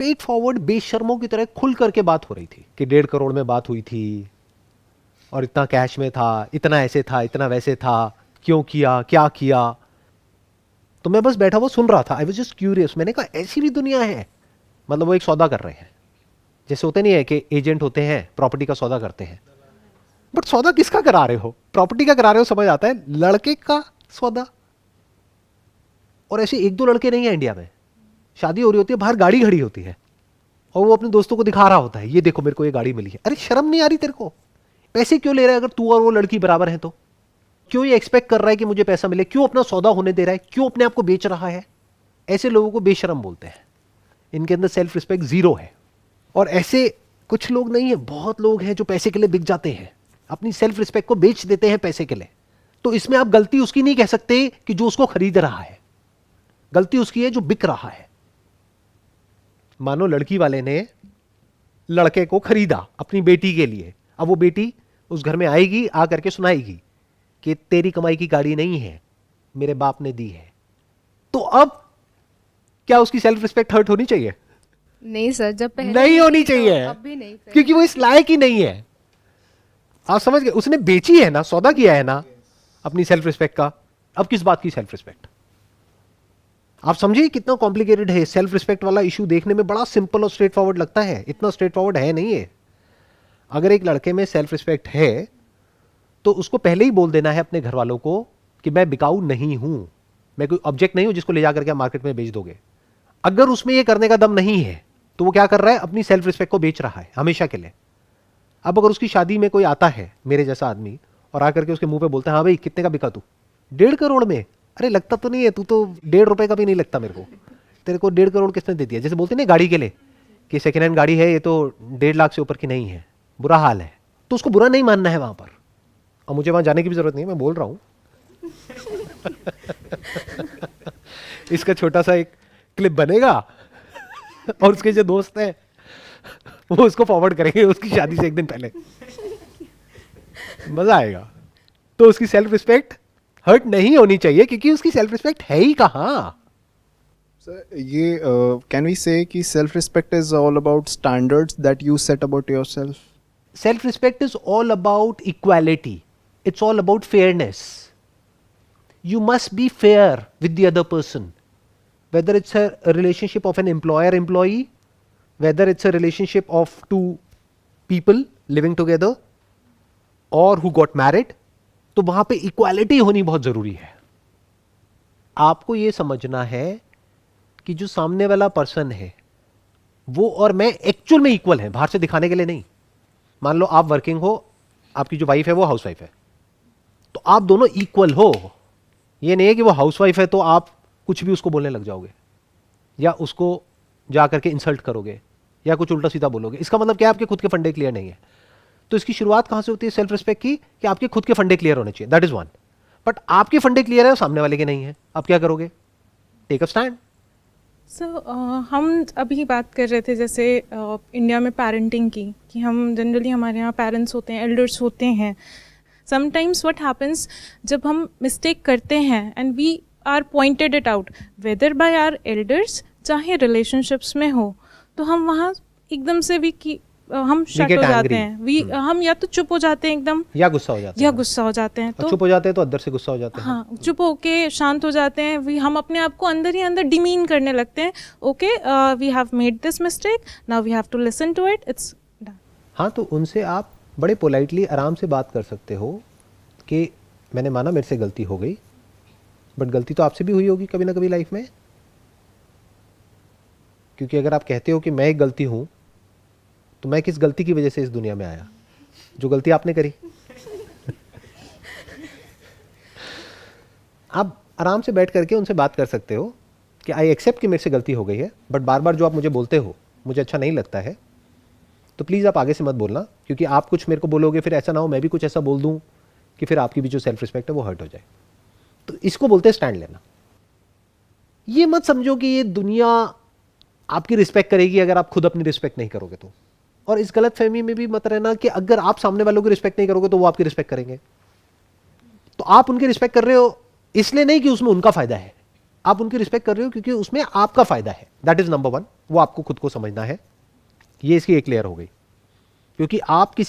Straight forward बेशर्मों की तरह खुल करके बात हो रही थी कि 1.5 करोड़ में बात हुई थी और इतना कैश में था, इतना ऐसे था, इतना वैसे था, क्यों किया, क्या किया। तो मैं बस बैठा हुआ सुन रहा था। I was just curious. मैंने कहा ऐसी भी दुनिया है। मतलब वो एक सौदा कर रहे हैं, जैसे होते नहीं है कि एजेंट होते हैं प्रॉपर्टी का सौदा करते हैं, बट सौदा किसका करा रहे हो? प्रॉपर्टी का करा रहे हो, समझ आता है, लड़के का सौदा। और ऐसे एक दो लड़के नहीं है इंडिया में, शादी हो रही होती है, बाहर गाड़ी खड़ी होती है और वो अपने दोस्तों को दिखा रहा होता है, ये देखो मेरे को ये गाड़ी मिली है। अरे शर्म नहीं आ रही तेरे को? पैसे क्यों ले रहा है? अगर तू और वो लड़की बराबर है तो क्यों ये एक्सपेक्ट कर रहा है कि मुझे पैसा मिले? क्यों अपना सौदा होने दे रहा है? क्यों अपने आप को बेच रहा है? ऐसे लोगों को बेशरम बोलते हैं। इनके अंदर सेल्फ रिस्पेक्ट जीरो है। और ऐसे कुछ लोग नहीं है, बहुत लोग हैं जो पैसे के लिए बिक जाते हैं, अपनी सेल्फ रिस्पेक्ट को बेच देते हैं पैसे के लिए। तो इसमें आप गलती उसकी नहीं कह सकते कि जो उसको खरीद रहा है, गलती उसकी है जो बिक रहा है। मानो लड़की वाले ने लड़के को खरीदा अपनी बेटी के लिए, अब वो बेटी उस घर में आएगी, आ करके सुनाएगी कि तेरी कमाई की गाड़ी नहीं है, मेरे बाप ने दी है। तो अब क्या उसकी सेल्फ रिस्पेक्ट हर्ट होनी चाहिए? नहीं सर, जब पहले नहीं होनी तो चाहिए, अब भी नहीं सर। क्योंकि वो इस लायक ही नहीं है। आप समझ गए? उसने बेची है ना, सौदा किया है ना अपनी सेल्फ रिस्पेक्ट का। अब किस बात की सेल्फ रिस्पेक्ट? आप समझिए कितना कॉम्प्लिकेटेड है। सेल्फ रिस्पेक्ट वाला इशू देखने में बड़ा सिंपल और स्ट्रेट फॉरवर्ड लगता है, इतना स्ट्रेट फॉरवर्ड है नहीं है। अगर एक लड़के में सेल्फ रिस्पेक्ट है तो उसको पहले ही बोल देना है अपने घर वालों को कि मैं बिकाऊ नहीं हूं, मैं कोई ऑब्जेक्ट नहीं हूं जिसको ले जाकर के मार्केट में बेच दोगे। अगर उसमें ये करने का दम नहीं है तो वो क्या कर रहा है? अपनी सेल्फ रिस्पेक्ट को बेच रहा है हमेशा के लिए। अब अगर उसकी शादी में कोई आता है मेरे जैसा आदमी और आकर के उसके मुंह पे बोलता है हाँ भाई कितने का बिका तू? 1.5 करोड़ में। अरे लगता तो नहीं है, तू तो 1.5 रुपए का भी नहीं लगता मेरे को, तेरे को 1.5 करोड़ किसने दे दिया? जैसे बोलते नहीं गाड़ी के लिए कि सेकेंड हैंड गाड़ी है, ये तो 1.5 लाख से ऊपर की नहीं है, बुरा हाल है। तो उसको बुरा नहीं मानना है वहां पर, और मुझे वहां जाने की भी जरूरत नहीं है, मैं बोल रहा हूं। इसका छोटा सा एक क्लिप बनेगा और उसके जो दोस्त हैं वो उसको फॉरवर्ड करेंगे उसकी शादी से एक दिन पहले, मजा आएगा। तो उसकी सेल्फ रिस्पेक्ट हर्ट नहीं होनी चाहिए, क्योंकि उसकी सेल्फ रिस्पेक्ट है ही कहां। सर ये कैन वी से कि self respect is all about standards that you set about yourself? Self respect is all about equality, it's all about fairness. You must be fair with the other person, whether it's a relationship of an employer-employee, whether it's a relationship of two people living together or who got married. तो वहां पे equality होनी बहुत जरूरी है। आपको यह समझना है कि जो सामने वाला पर्सन है वो और मैं एक्चुअल में इक्वल है, बाहर से दिखाने के लिए नहीं। मान लो आप वर्किंग हो, आपकी जो वाइफ है वो हाउस वाइफ है, तो आप दोनों इक्वल हो। ये नहीं है कि वो हाउसवाइफ है तो आप कुछ भी उसको बोलने लग जाओगे या उसको जाकर के इंसल्ट करोगे या कुछ उल्टा सीधा बोलोगे। इसका मतलब क्या? आपके खुद के फंडे क्लियर नहीं है। तो इसकी शुरुआत कहां से होती है सेल्फ रिस्पेक्ट की? कि आपके खुद के फंडे क्लियर होने चाहिए, दैट इज वन। बट आपके फंडे क्लियर है और सामने वाले के नहीं है, आप क्या करोगे? Take a stand. हम अभी बात कर रहे थे जैसे इंडिया में पेरेंटिंग की, कि हम जनरली हमारे यहाँ पेरेंट्स होते हैं, एल्डर्स होते हैं। समटाइम्स व्हाट हैपन्स, जब हम मिस्टेक करते हैं and we are pointed it out whether by our elders, चाहे रिलेशनशिप्स में हो, तो हम वहाँ एकदम से हम शट हो जाते हैं। हम या तो चुप हो जाते हैं एकदम, या गुस्सा हो जाते हैं, या गुस्सा हो जाते हैं। तो चुप हो जाते हैं तो अंदर से गुस्सा हो जाते हैं। हाँ, चुप होके शांत हो जाते हैं। हम अपने आप को अंदर ही अंदर डिमीन करने लगते हैं। Okay, we have made this mistake, now we have to listen to it, it's done. हाँ, तो उनसे आप बड़े पोलाइटली आराम से बात कर सकते हो कि मैंने माना मेरे से गलती हो गई, बट गलती तो आपसे भी हुई होगी कभी ना कभी लाइफ में। क्योंकि अगर आप कहते हो कि मैं एक गलती हूं, तो मैं किस गलती की वजह से इस दुनिया में आया? जो गलती आपने करी। आप आराम से बैठ करके उनसे बात कर सकते हो कि आई एक्सेप्ट कि मेरे से गलती हो गई है, बट बार बार जो आप मुझे बोलते हो मुझे अच्छा नहीं लगता है, तो प्लीज़ आप आगे से मत बोलना, क्योंकि आप कुछ मेरे को बोलोगे फिर ऐसा ना हो मैं भी कुछ ऐसा बोल दूं कि फिर आपकी भी जो सेल्फ रिस्पेक्ट है वो हर्ट हो जाए। तो इसको बोलते हैं स्टैंड लेना। ये मत समझो कि ये दुनिया आपकी रिस्पेक्ट करेगी अगर आप खुद अपनी रिस्पेक्ट नहीं करोगे तो। और इस गलत फहमी में भी मत रहना कि अगर आप सामने वालों की रिस्पेक्ट नहीं करोगे तो वो आपकी रिस्पेक्ट करेंगे। तो आप उनकी रिस्पेक्ट कर रहे हो इसलिए नहीं कि उसमें उनका फायदा है, आप उनकी रिस्पेक्ट कर रहे हो क्योंकि उसमें आपका फायदा है, दैट इज नंबर 1, वो आपको खुद को समझना है। ये इसकी एक लेयर हो गई, क्योंकि आप किसी